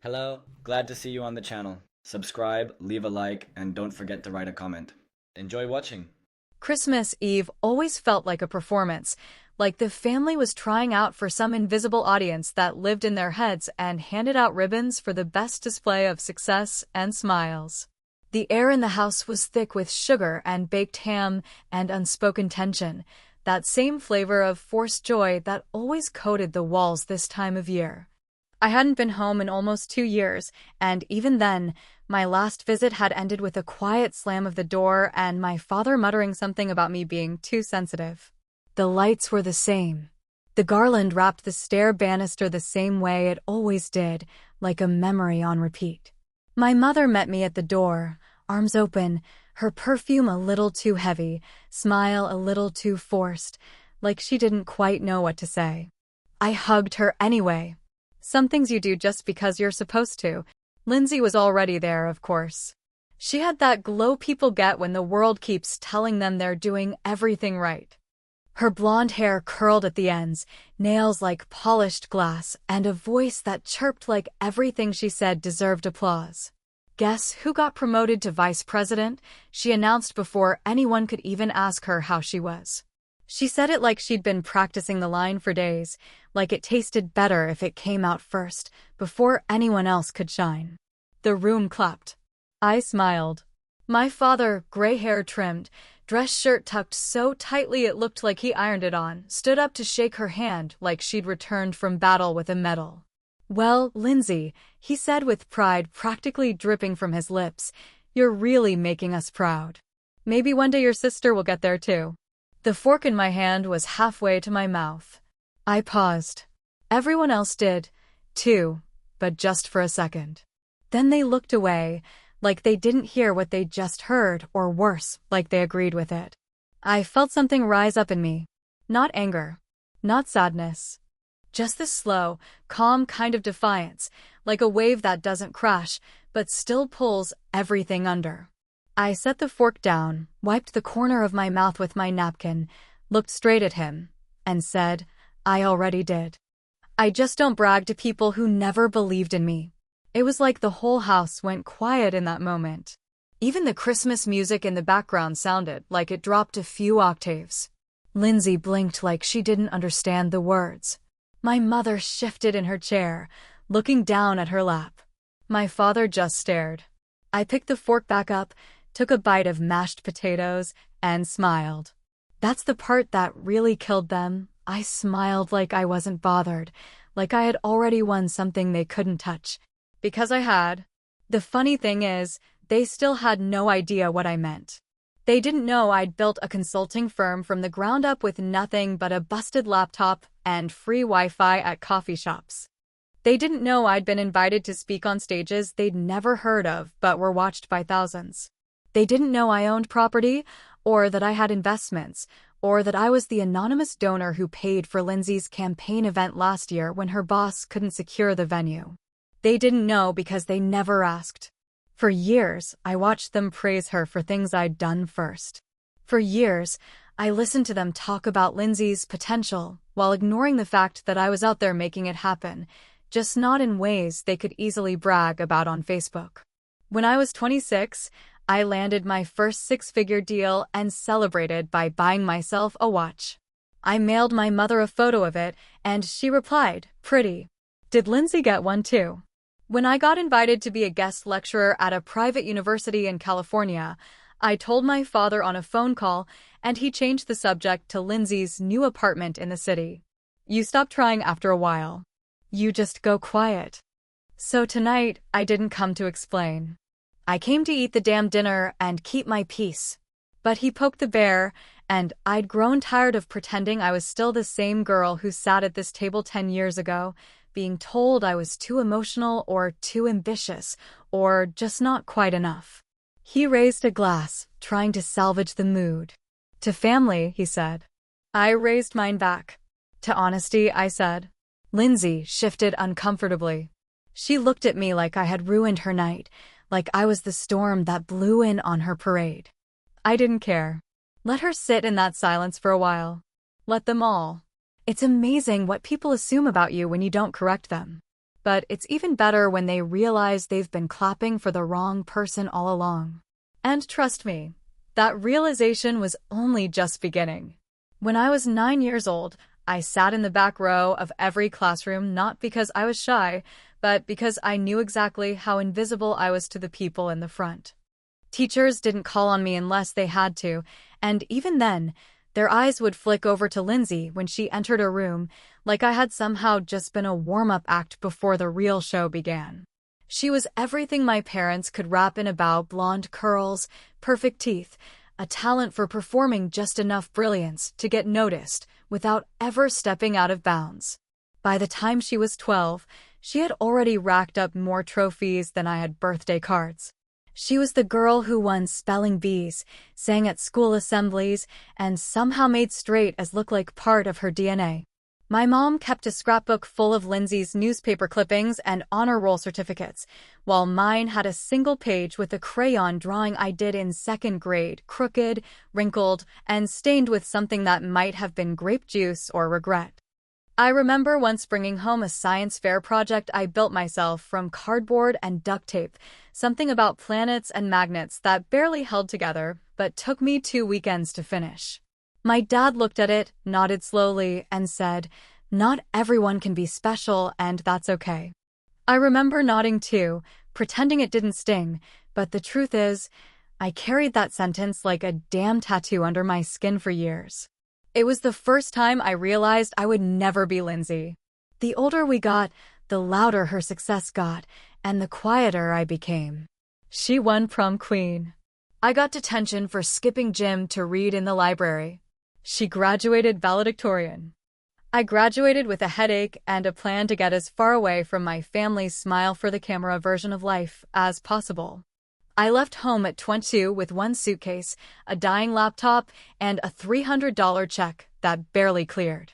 Hello, glad to see you on the channel. Subscribe, leave a like, and don't forget to write a comment. Enjoy watching. Christmas Eve always felt like a performance, like the family was trying out for some invisible audience that lived in their heads and handed out ribbons for the best display of success and smiles. The air in the house was thick with sugar and baked ham and unspoken tension, that same flavor of forced joy that always coated the walls this time of year. I hadn't been home in almost 2 years, and even then, my last visit had ended with a quiet slam of the door and my father muttering something about me being too sensitive. The lights were the same. The garland wrapped the stair banister the same way it always did, like a memory on repeat. My mother met me at the door, arms open, her perfume a little too heavy, smile a little too forced, like she didn't quite know what to say. I hugged her anyway. Some things you do just because you're supposed to. Lindsay was already there, of course. She had that glow people get when the world keeps telling them they're doing everything right. Her blonde hair curled at the ends, nails like polished glass, and a voice that chirped like everything she said deserved applause. Guess who got promoted to vice president? She announced before anyone could even ask her how she was. She said it like she'd been practicing the line for days, like it tasted better if it came out first, before anyone else could shine. The room clapped. I smiled. My father, gray hair trimmed, dress shirt tucked so tightly it looked like he ironed it on, stood up to shake her hand like she'd returned from battle with a medal. "Well, Lindsay," he said with pride practically dripping from his lips, "you're really making us proud. Maybe one day your sister will get there too." The fork in my hand was halfway to my mouth. I paused. Everyone else did, too, but just for a second. Then they looked away, like they didn't hear what they just heard, or worse, like they agreed with it. I felt something rise up in me. Not anger. Not sadness. Just this slow, calm kind of defiance, like a wave that doesn't crash, but still pulls everything under. I set the fork down, wiped the corner of my mouth with my napkin, looked straight at him, and said, "I already did. I just don't brag to people who never believed in me." It was like the whole house went quiet in that moment. Even the Christmas music in the background sounded like it dropped a few octaves. Lindsay blinked like she didn't understand the words. My mother shifted in her chair, looking down at her lap. My father just stared. I picked the fork back up, took a bite of mashed potatoes, and smiled. That's the part that really killed them. I smiled like I wasn't bothered, like I had already won something they couldn't touch. Because I had. The funny thing is, they still had no idea what I meant. They didn't know I'd built a consulting firm from the ground up with nothing but a busted laptop and free Wi-Fi at coffee shops. They didn't know I'd been invited to speak on stages they'd never heard of but were watched by thousands. They didn't know I owned property, or that I had investments, or that I was the anonymous donor who paid for Lindsay's campaign event last year when her boss couldn't secure the venue. They didn't know because they never asked. For years, I watched them praise her for things I'd done first. For years, I listened to them talk about Lindsay's potential, while ignoring the fact that I was out there making it happen, just not in ways they could easily brag about on Facebook. When I was 26, I landed my first six-figure deal and celebrated by buying myself a watch. I mailed my mother a photo of it, and she replied, "Pretty. Did Lindsay get one too?" When I got invited to be a guest lecturer at a private university in California, I told my father on a phone call, and he changed the subject to Lindsay's new apartment in the city. You stop trying after a while. You just go quiet. So tonight, I didn't come to explain. I came to eat the damn dinner and keep my peace. But he poked the bear, and I'd grown tired of pretending I was still the same girl who sat at this table 10 years ago, being told I was too emotional or too ambitious, or just not quite enough. He raised a glass, trying to salvage the mood. "To family," he said. I raised mine back. "To honesty," I said. Lindsay shifted uncomfortably. She looked at me like I had ruined her night, like I was the storm that blew in on her parade. I didn't care. Let her sit in that silence for a while. Let them all. It's amazing what people assume about you when you don't correct them. but it's even better when they realize they've been clapping for the wrong person all along. And trust me, that realization was only just beginning. When I was 9 years old, I sat in the back row of every classroom not because I was shy, but because I knew exactly how invisible I was to the people in the front. Teachers didn't call on me unless they had to, and even then, their eyes would flick over to Lindsay when she entered a room, like I had somehow just been a warm-up act before the real show began. She was everything my parents could wrap in about: blonde curls, perfect teeth, a talent for performing just enough brilliance to get noticed without ever stepping out of bounds. By the time she was 12, she had already racked up more trophies than I had birthday cards. She was the girl who won spelling bees, sang at school assemblies, and somehow made straight A's look like part of her DNA. My mom kept a scrapbook full of Lindsay's newspaper clippings and honor roll certificates, while mine had a single page with a crayon drawing I did in 2nd grade, crooked, wrinkled, and stained with something that might have been grape juice or regret. I remember once bringing home a science fair project I built myself from cardboard and duct tape, something about planets and magnets that barely held together, but took me 2 weekends to finish. My dad looked at it, nodded slowly, and said, "Not everyone can be special, and that's okay." I remember nodding too, pretending it didn't sting, but the truth is, I carried that sentence like a damn tattoo under my skin for years. It was the first time I realized I would never be Lindsay. The older we got, the louder her success got, and the quieter I became. She won prom queen. I got detention for skipping gym to read in the library. She graduated valedictorian. I graduated with a headache and a plan to get as far away from my family's smile-for-the-camera version of life as possible. I left home at 22 with one suitcase, a dying laptop, and a $300 check that barely cleared.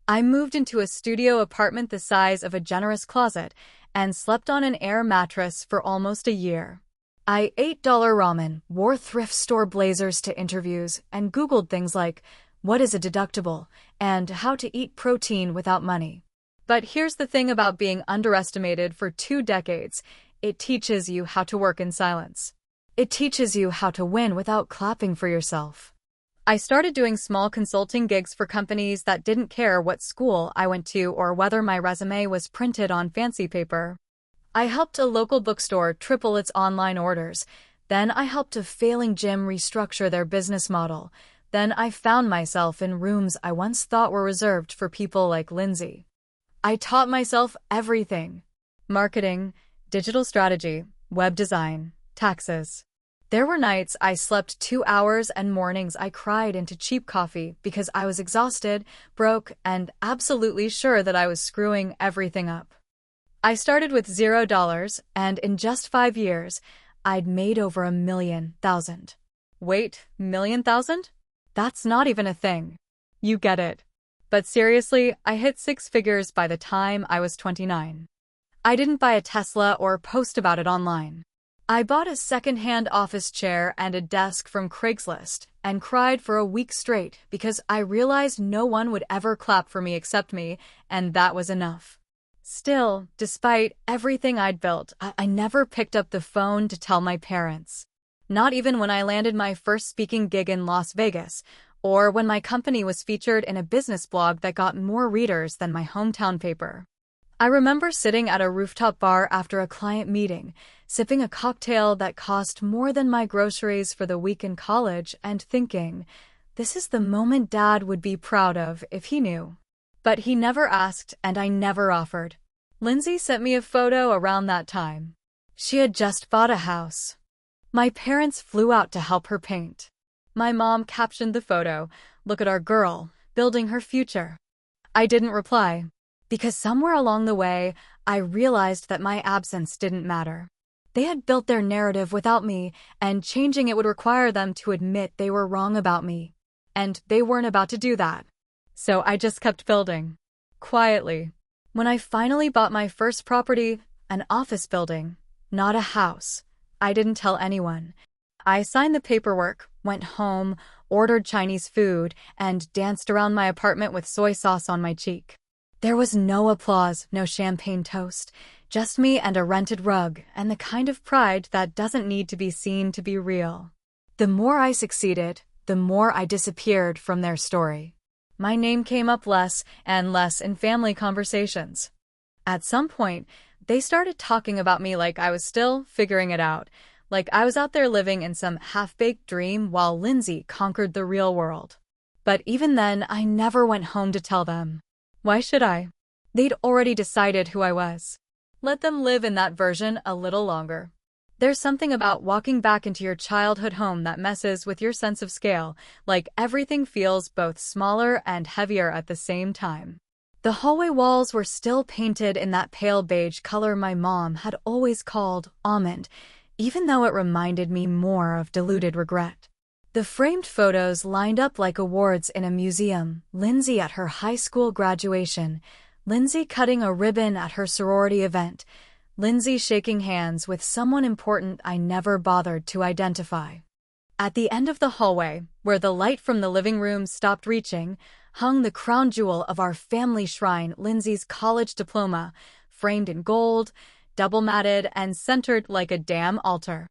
I moved into a studio apartment the size of a generous closet and slept on an air mattress for almost a year. I ate dollar ramen, wore thrift store blazers to interviews, and Googled things like, what is a deductible, and how to eat protein without money. But here's the thing about being underestimated for 2 decades. It teaches you how to work in silence. It teaches you how to win without clapping for yourself. I started doing small consulting gigs for companies that didn't care what school I went to or whether my resume was printed on fancy paper. I helped a local bookstore triple its online orders. Then I helped a failing gym restructure their business model. Then I found myself in rooms I once thought were reserved for people like Lindsay. I taught myself everything: marketing, digital strategy, web design, taxes. There were nights I slept 2 hours and mornings I cried into cheap coffee because I was exhausted, broke, and absolutely sure that I was screwing everything up. I started with $0, and in just 5 years, I'd made over $1,000,000. Wait, $1,000,000? That's not even a thing. You get it. But seriously, I hit 6 figures by the time I was 29. I didn't buy a Tesla or post about it online. I bought a second-hand office chair and a desk from Craigslist and cried for a week straight because I realized no one would ever clap for me except me, and that was enough. Still, despite everything I'd built, I never picked up the phone to tell my parents. Not even when I landed my first speaking gig in Las Vegas, or when my company was featured in a business blog that got more readers than my hometown paper. I remember sitting at a rooftop bar after a client meeting, sipping a cocktail that cost more than my groceries for the week in college, and thinking, this is the moment Dad would be proud of if he knew. But he never asked, and I never offered. Lindsay sent me a photo around that time. She had just bought a house. My parents flew out to help her paint. My mom captioned the photo, "Look at our girl, building her future." I didn't reply, because somewhere along the way, I realized that my absence didn't matter. They had built their narrative without me, and changing it would require them to admit they were wrong about me. And they weren't about to do that. So I just kept building. Quietly. When I finally bought my first property, an office building, not a house, I didn't tell anyone. I signed the paperwork, went home, ordered Chinese food, and danced around my apartment with soy sauce on my cheek. There was no applause, no champagne toast, just me and a rented rug, and the kind of pride that doesn't need to be seen to be real. The more I succeeded, the more I disappeared from their story. My name came up less and less in family conversations. At some point, they started talking about me like I was still figuring it out, like I was out there living in some half-baked dream while Lindsay conquered the real world. But even then, I never went home to tell them. Why should I? They'd already decided who I was. Let them live in that version a little longer. There's something about walking back into your childhood home that messes with your sense of scale, like everything feels both smaller and heavier at the same time. The hallway walls were still painted in that pale beige color my mom had always called almond, even though it reminded me more of diluted regret. The framed photos lined up like awards in a museum, Lindsay at her high school graduation, Lindsay cutting a ribbon at her sorority event, Lindsay shaking hands with someone important I never bothered to identify. At the end of the hallway, where the light from the living room stopped reaching, hung the crown jewel of our family shrine, Lindsay's college diploma, framed in gold, double-matted, and centered like a damn altar.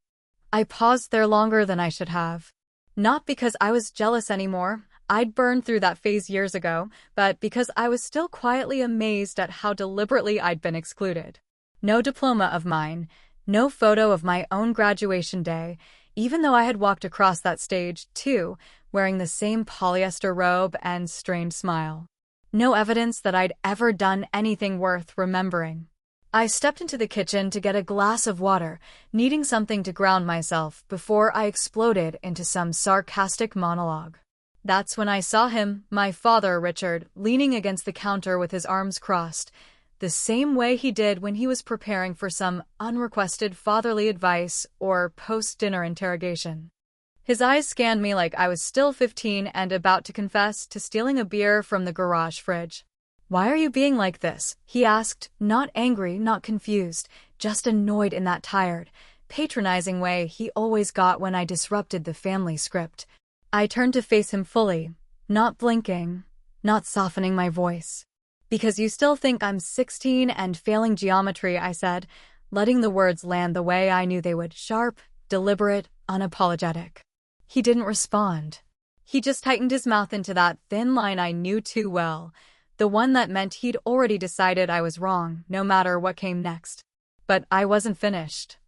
I paused there longer than I should have. Not because I was jealous anymore, I'd burned through that phase years ago, but because I was still quietly amazed at how deliberately I'd been excluded. No diploma of mine, no photo of my own graduation day, even though I had walked across that stage, too, wearing the same polyester robe and strained smile. No evidence that I'd ever done anything worth remembering. I stepped into the kitchen to get a glass of water, needing something to ground myself before I exploded into some sarcastic monologue. That's when I saw him, my father, Richard, leaning against the counter with his arms crossed, the same way he did when he was preparing for some unrequested fatherly advice or post-dinner interrogation. His eyes scanned me like I was still 15 and about to confess to stealing a beer from the garage fridge. "Why are you being like this?" he asked, not angry, not confused, just annoyed in that tired, patronizing way he always got when I disrupted the family script. I turned to face him fully, not blinking, not softening my voice. "Because you still think I'm 16 and failing geometry," I said, letting the words land the way I knew they would, sharp, deliberate, unapologetic. He didn't respond. He just tightened his mouth into that thin line I knew too well, the one that meant he'd already decided I was wrong, no matter what came next. But I wasn't finished.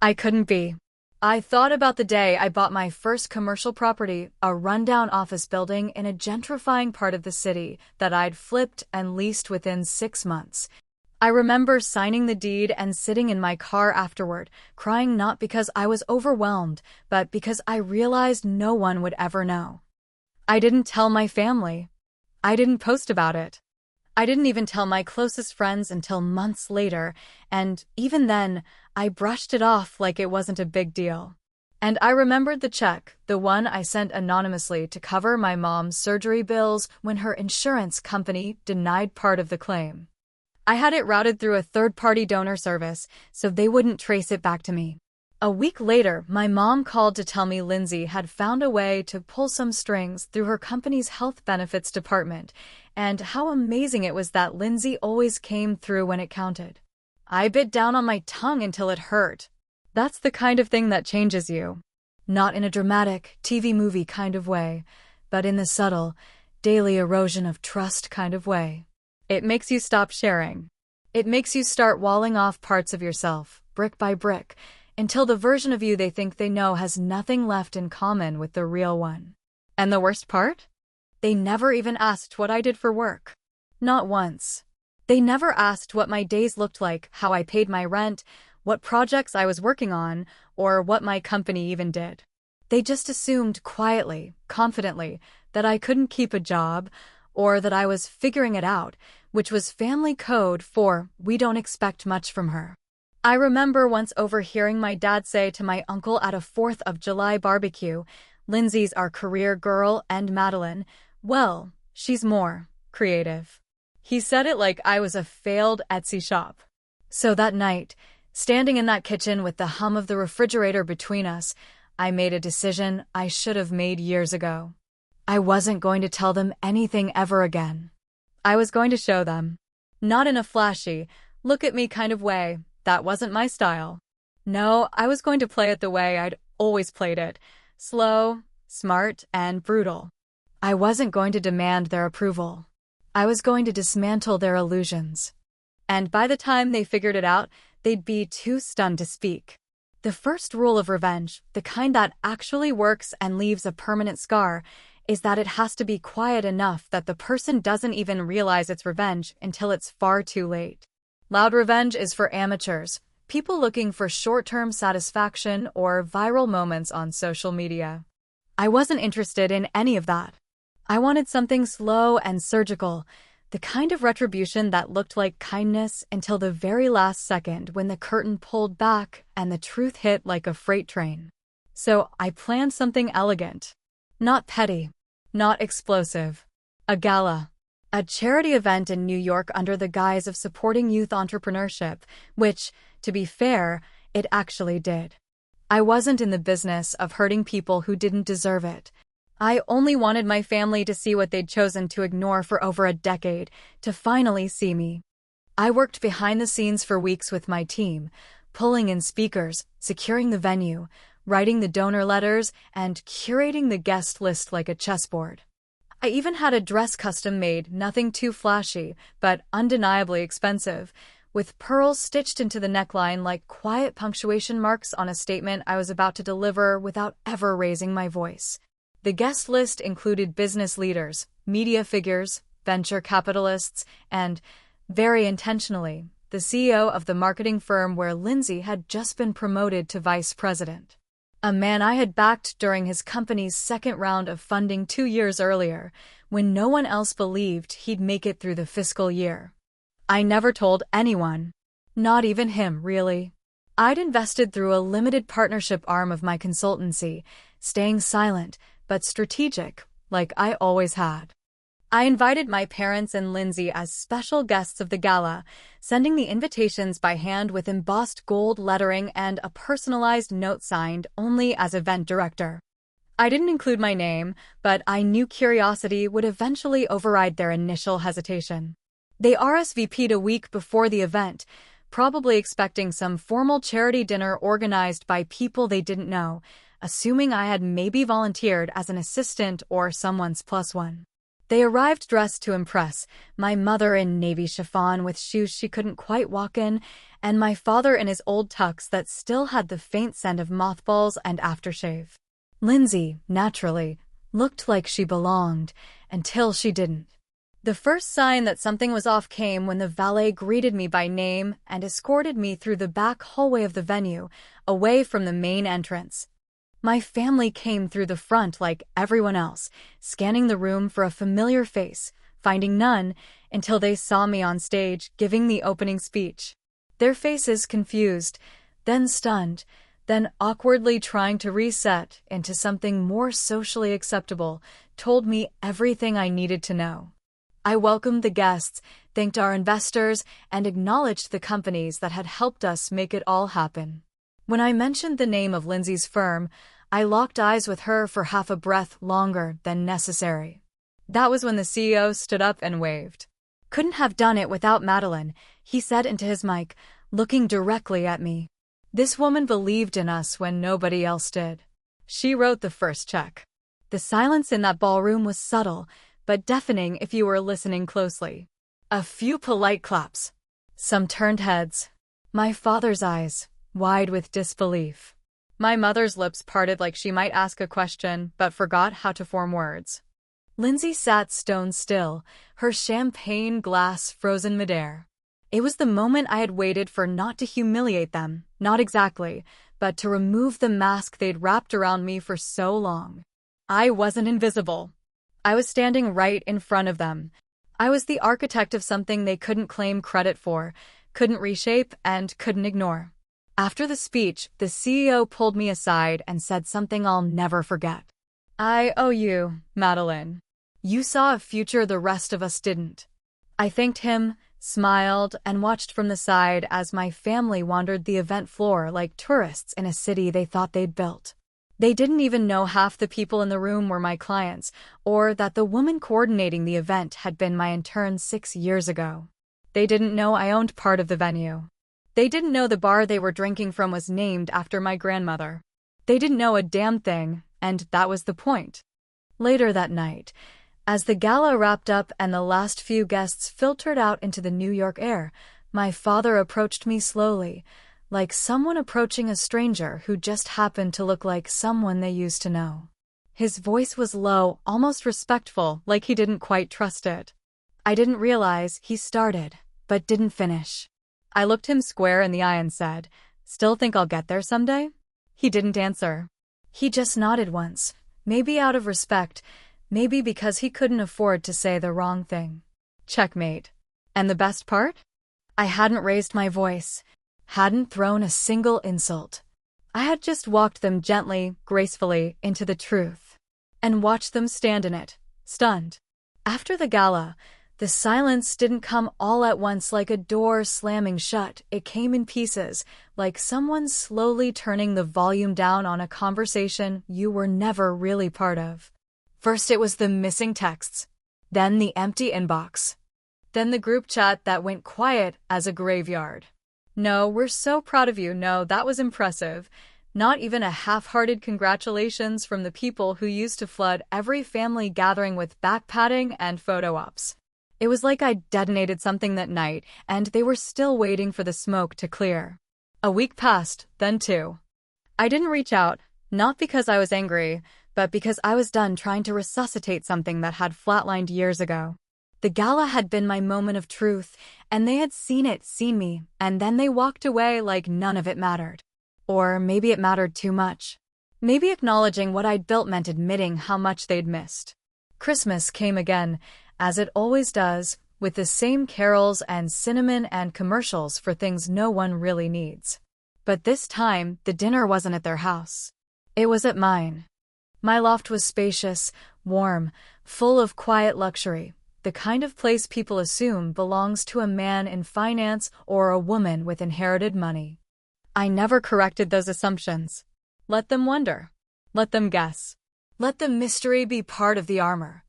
I couldn't be. I thought about the day I bought my first commercial property, a rundown office building in a gentrifying part of the city that I'd flipped and leased within 6 months. I remember signing the deed and sitting in my car afterward, crying not because I was overwhelmed, but because I realized no one would ever know. I didn't tell my family. I didn't post about it. I didn't even tell my closest friends until months later, and even then, I brushed it off like it wasn't a big deal. And I remembered the check, the one I sent anonymously to cover my mom's surgery bills when her insurance company denied part of the claim. I had it routed through a third-party donor service, so they wouldn't trace it back to me. A week later, my mom called to tell me Lindsay had found a way to pull some strings through her company's health benefits department, and how amazing it was that Lindsay always came through when it counted. I bit down on my tongue until it hurt. That's the kind of thing that changes you. Not in a dramatic, TV movie kind of way, but in the subtle, daily erosion of trust kind of way. It makes you stop sharing. It makes you start walling off parts of yourself, brick by brick, until the version of you they think they know has nothing left in common with the real one. And the worst part? They never even asked what I did for work. Not once. They never asked what my days looked like, how I paid my rent, what projects I was working on, or what my company even did. They just assumed quietly, confidently, that I couldn't keep a job, or that I was figuring it out, which was family code for "we don't expect much from her." I remember once overhearing my dad say to my uncle at a 4th of July barbecue, "Lindsay's our career girl and Madeline, well, she's more creative." He said it like I was a failed Etsy shop. So that night, standing in that kitchen with the hum of the refrigerator between us, I made a decision I should have made years ago. I wasn't going to tell them anything ever again. I was going to show them. Not in a flashy, look at me kind of way. That wasn't my style. No, I was going to play it the way I'd always played it. Slow, smart, and brutal. I wasn't going to demand their approval. I was going to dismantle their illusions. And by the time they figured it out, they'd be too stunned to speak. The first rule of revenge, the kind that actually works and leaves a permanent scar, is that it has to be quiet enough that the person doesn't even realize it's revenge until it's far too late. Loud revenge is for amateurs, people looking for short-term satisfaction or viral moments on social media. I wasn't interested in any of that. I wanted something slow and surgical, the kind of retribution that looked like kindness until the very last second when the curtain pulled back and the truth hit like a freight train. So I planned something elegant. Not petty. Not explosive. A gala. A charity event in New York under the guise of supporting youth entrepreneurship, which, to be fair, it actually did. I wasn't in the business of hurting people who didn't deserve it. I only wanted my family to see what they'd chosen to ignore for over a decade, to finally see me. I worked behind the scenes for weeks with my team, pulling in speakers, securing the venue, writing the donor letters, and curating the guest list like a chessboard. I even had a dress custom made, nothing too flashy, but undeniably expensive, with pearls stitched into the neckline like quiet punctuation marks on a statement I was about to deliver without ever raising my voice. The guest list included business leaders, media figures, venture capitalists, and, very intentionally, the CEO of the marketing firm where Lindsay had just been promoted to vice president. A man I had backed during his company's second round of funding 2 years earlier, when no one else believed he'd make it through the fiscal year. I never told anyone. Not even him, really. I'd invested through a limited partnership arm of my consultancy, staying silent, but strategic, like I always had. I invited my parents and Lindsay as special guests of the gala, sending the invitations by hand with embossed gold lettering and a personalized note signed only as event director. I didn't include my name, but I knew curiosity would eventually override their initial hesitation. They RSVP'd a week before the event, probably expecting some formal charity dinner organized by people they didn't know, assuming I had maybe volunteered as an assistant or someone's plus one. They arrived dressed to impress, my mother in navy chiffon with shoes she couldn't quite walk in, and my father in his old tux that still had the faint scent of mothballs and aftershave. Lindsay, naturally, looked like she belonged, until she didn't. The first sign that something was off came when the valet greeted me by name and escorted me through the back hallway of the venue, away from the main entrance. My family came through the front like everyone else, scanning the room for a familiar face, finding none, until they saw me on stage giving the opening speech. Their faces confused, then stunned, then awkwardly trying to reset into something more socially acceptable, told me everything I needed to know. I welcomed the guests, thanked our investors, and acknowledged the companies that had helped us make it all happen. When I mentioned the name of Lindsay's firm, I locked eyes with her for half a breath longer than necessary. That was when the CEO stood up and waved. Couldn't have done it without Madeline, he said into his mic, looking directly at me. This woman believed in us when nobody else did. She wrote the first check. The silence in that ballroom was subtle, but deafening if you were listening closely. A few polite claps. Some turned heads. My father's eyes, wide with disbelief. My mother's lips parted like she might ask a question, but forgot how to form words. Lindsay sat stone still, her champagne glass frozen midair. It was the moment I had waited for, not to humiliate them, not exactly, but to remove the mask they'd wrapped around me for so long. I wasn't invisible. I was standing right in front of them. I was the architect of something they couldn't claim credit for, couldn't reshape, and couldn't ignore. After the speech, the CEO pulled me aside and said something I'll never forget. I owe you, Madeline. You saw a future the rest of us didn't. I thanked him, smiled, and watched from the side as my family wandered the event floor like tourists in a city they thought they'd built. They didn't even know half the people in the room were my clients, or that the woman coordinating the event had been my intern 6 years ago. They didn't know I owned part of the venue. They didn't know the bar they were drinking from was named after my grandmother. They didn't know a damn thing, and that was the point. Later that night, as the gala wrapped up and the last few guests filtered out into the New York air, my father approached me slowly, like someone approaching a stranger who just happened to look like someone they used to know. His voice was low, almost respectful, like he didn't quite trust it. I didn't realize he started, but didn't finish. I looked him square in the eye and said, "Still think I'll get there someday?" He didn't answer. He just nodded once, maybe out of respect, maybe because he couldn't afford to say the wrong thing. Checkmate. And the best part? I hadn't raised my voice, hadn't thrown a single insult. I had just walked them gently, gracefully, into the truth, and watched them stand in it, stunned. After the gala, the silence didn't come all at once like a door slamming shut. It came in pieces, like someone slowly turning the volume down on a conversation you were never really part of. First it was the missing texts, then the empty inbox, then the group chat that went quiet as a graveyard. "No, we're so proud of you. No, that was impressive." Not even a half-hearted congratulations from the people who used to flood every family gathering with back-patting and photo ops. It was like I detonated something that night, and they were still waiting for the smoke to clear. A week passed, then two. I didn't reach out, not because I was angry, but because I was done trying to resuscitate something that had flatlined years ago. The gala had been my moment of truth, and they had seen me, and then they walked away like none of it mattered. Or maybe it mattered too much. Maybe acknowledging what I'd built meant admitting how much they'd missed. Christmas came again, as it always does, with the same carols and cinnamon and commercials for things no one really needs. But this time, the dinner wasn't at their house. It was at mine. My loft was spacious, warm, full of quiet luxury, the kind of place people assume belongs to a man in finance or a woman with inherited money. I never corrected those assumptions. Let them wonder. Let them guess. Let the mystery be part of the armor.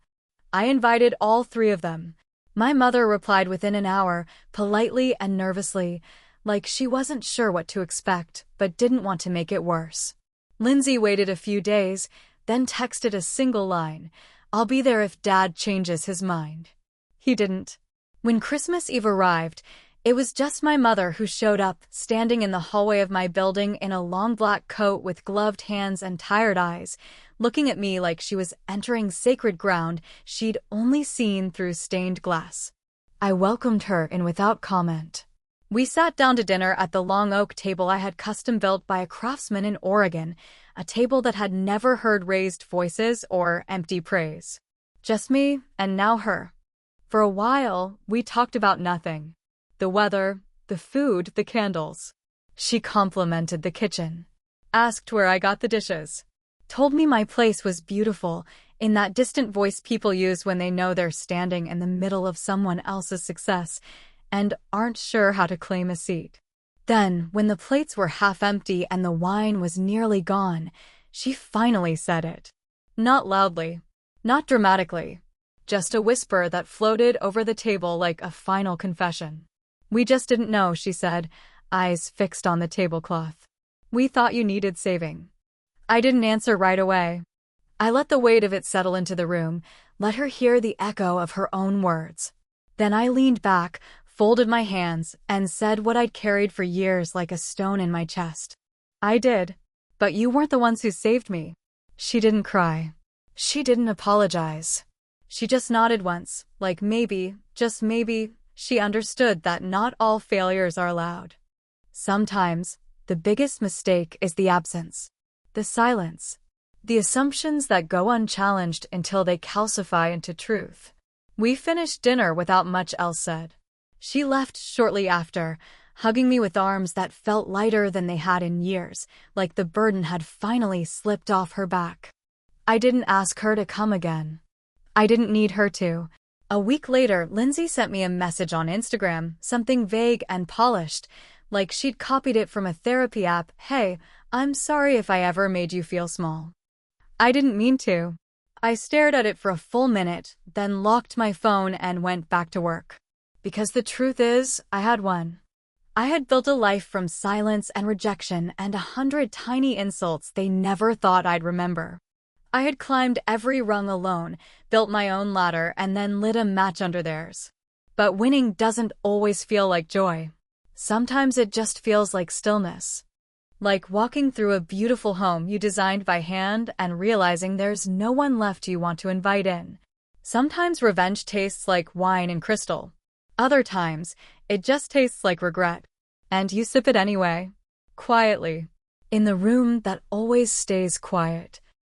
I invited all three of them. My mother replied within an hour, politely and nervously, like she wasn't sure what to expect, but didn't want to make it worse. Lindsay waited a few days, then texted a single line, "I'll be there if Dad changes his mind." He didn't. When Christmas Eve arrived, it was just my mother who showed up, standing in the hallway of my building in a long black coat with gloved hands and tired eyes, looking at me like she was entering sacred ground she'd only seen through stained glass. I welcomed her in without comment. We sat down to dinner at the long oak table I had custom built by a craftsman in Oregon, a table that had never heard raised voices or empty praise. Just me, and now her. For a while, we talked about nothing. The weather, the food, the candles. She complimented the kitchen. Asked where I got the dishes. Told me my place was beautiful, in that distant voice people use when they know they're standing in the middle of someone else's success and aren't sure how to claim a seat. Then, when the plates were half empty and the wine was nearly gone, she finally said it. Not loudly, not dramatically, just a whisper that floated over the table like a final confession. "We just didn't know," she said, eyes fixed on the tablecloth. "We thought you needed saving." I didn't answer right away. I let the weight of it settle into the room, let her hear the echo of her own words. Then I leaned back, folded my hands, and said what I'd carried for years like a stone in my chest. "I did. But you weren't the ones who saved me." She didn't cry. She didn't apologize. She just nodded once, like maybe, just maybe, she understood that not all failures are loud. Sometimes, the biggest mistake is the absence, the silence, the assumptions that go unchallenged until they calcify into truth. We finished dinner without much else said. She left shortly after, hugging me with arms that felt lighter than they had in years, like the burden had finally slipped off her back. I didn't ask her to come again. I didn't need her to. A week later, Lindsay sent me a message on Instagram, something vague and polished, like she'd copied it from a therapy app. "Hey, I'm sorry if I ever made you feel small." I didn't mean to. I stared at it for a full minute, then locked my phone and went back to work. because the truth is, I had one. I had built a life from silence and rejection and 100 tiny insults they never thought I'd remember. I had climbed every rung alone, built my own ladder, and then lit a match under theirs. But winning doesn't always feel like joy. Sometimes it just feels like stillness. Like walking through a beautiful home you designed by hand and realizing there's no one left you want to invite in. Sometimes revenge tastes like wine and crystal. Other times, it just tastes like regret. And you sip it anyway. Quietly. In the room that always stays quiet.